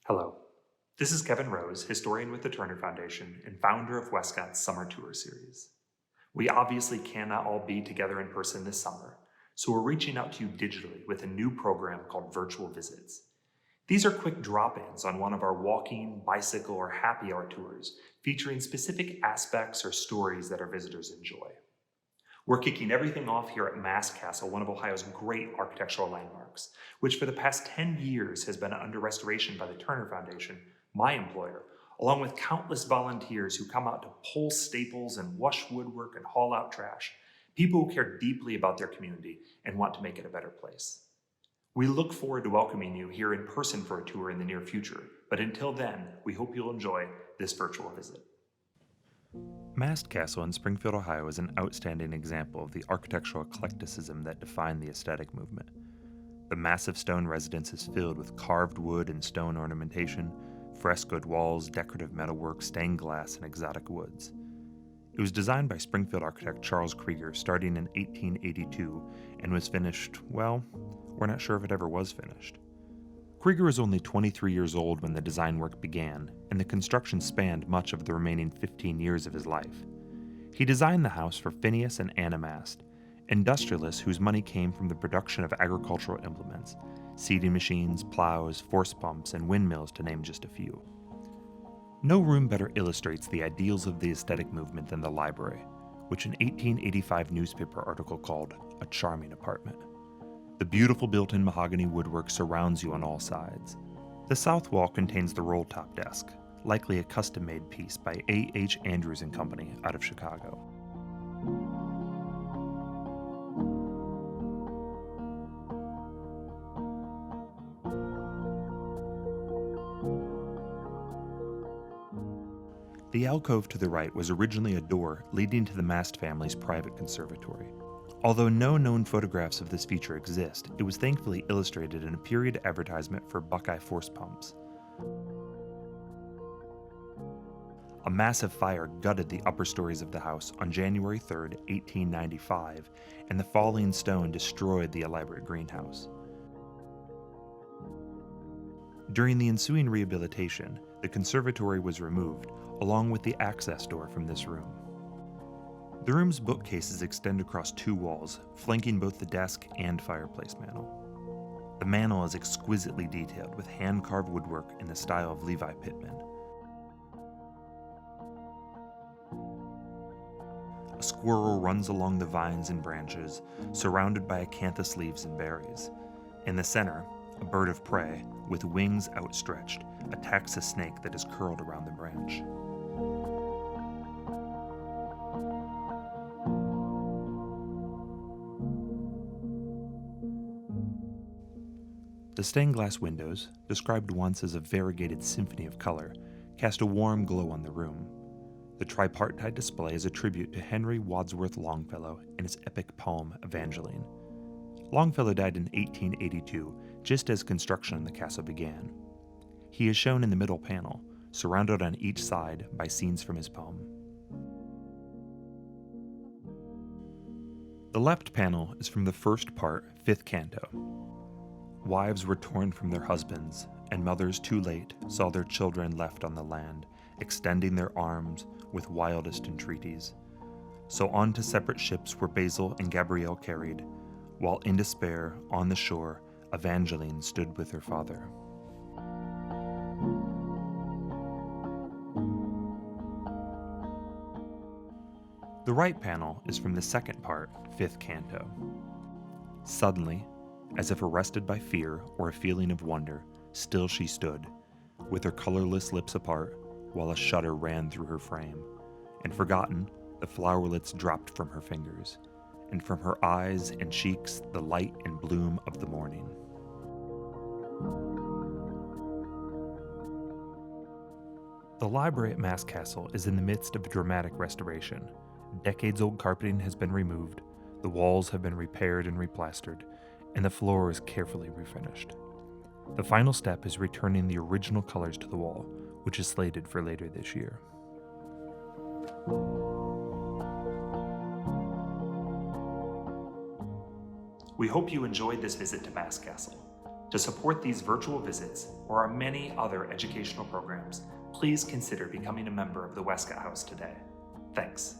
Hello. This is Kevin Rose, historian with the Turner Foundation and founder of Westcott's Summer Tour series. We obviously cannot all be together in person this summer, so we're reaching out to you digitally with a new program called Virtual Visits. These are quick drop-ins on one of our walking, bicycle, or happy hour tours, featuring specific aspects or stories that our visitors enjoy. We're kicking everything off here at Mast Castle, one of Ohio's great architectural landmarks, which for the past 10 years has been under restoration by the Turner Foundation, my employer, along with countless volunteers who come out to pull staples and wash woodwork and haul out trash, people who care deeply about their community and want to make it a better place. We look forward to welcoming you here in person for a tour in the near future, but until then, we hope you'll enjoy this virtual visit. Mast Castle in Springfield, Ohio is an outstanding example of the architectural eclecticism that defined the aesthetic movement. The massive stone residence is filled with carved wood and stone ornamentation, frescoed walls, decorative metalwork, stained glass, and exotic woods. It was designed by Springfield architect Charles Krieger starting in 1882 and was finished, well, we're not sure if it ever was finished. Krieger was only 23 years old when the design work began, and the construction spanned much of the remaining 15 years of his life. He designed the house for Phineas and Anna Mast, industrialists whose money came from the production of agricultural implements, seeding machines, plows, force pumps, and windmills to name just a few. No room better illustrates the ideals of the aesthetic movement than the library, which an 1885 newspaper article called a charming apartment. The beautiful built-in mahogany woodwork surrounds you on all sides. The south wall contains the roll-top desk, likely a custom-made piece by A.H. Andrews and Company out of Chicago. The alcove to the right was originally a door leading to the Mast family's private conservatory. Although no known photographs of this feature exist, it was thankfully illustrated in a period advertisement for Buckeye force pumps. A massive fire gutted the upper stories of the house on January 3, 1895, and the falling stone destroyed the elaborate greenhouse. During the ensuing rehabilitation, the conservatory was removed, along with the access door from this room. The room's bookcases extend across two walls, flanking both the desk and fireplace mantel. The mantel is exquisitely detailed with hand-carved woodwork in the style of Levi Pittman. A squirrel runs along the vines and branches, surrounded by acanthus leaves and berries. In the center, a bird of prey, with wings outstretched, attacks a snake that is curled around the branch. The stained glass windows, described once as a variegated symphony of color, cast a warm glow on the room. The tripartite display is a tribute to Henry Wadsworth Longfellow and his epic poem Evangeline. Longfellow died in 1882, just as construction on the castle began. He is shown in the middle panel, surrounded on each side by scenes from his poem. The left panel is from the first part, fifth canto. Wives were torn from their husbands, and mothers too late saw their children left on the land, extending their arms with wildest entreaties. So on to separate ships were Basil and Gabrielle carried, while in despair, on the shore, Evangeline stood with her father. The right panel is from the second part, fifth canto. Suddenly, as if arrested by fear or a feeling of wonder, still she stood, with her colorless lips apart, while a shudder ran through her frame, and forgotten, the flowerlets dropped from her fingers, and from her eyes and cheeks the light and bloom of the morning. The library at Mast Castle is in the midst of a dramatic restoration. Decades-old carpeting has been removed, the walls have been repaired and replastered, and the floor is carefully refinished. The final step is returning the original colors to the wall, which is slated for later this year. We hope you enjoyed this visit to Mast Castle. To support these virtual visits or our many other educational programs, please consider becoming a member of the Westcott House today. Thanks.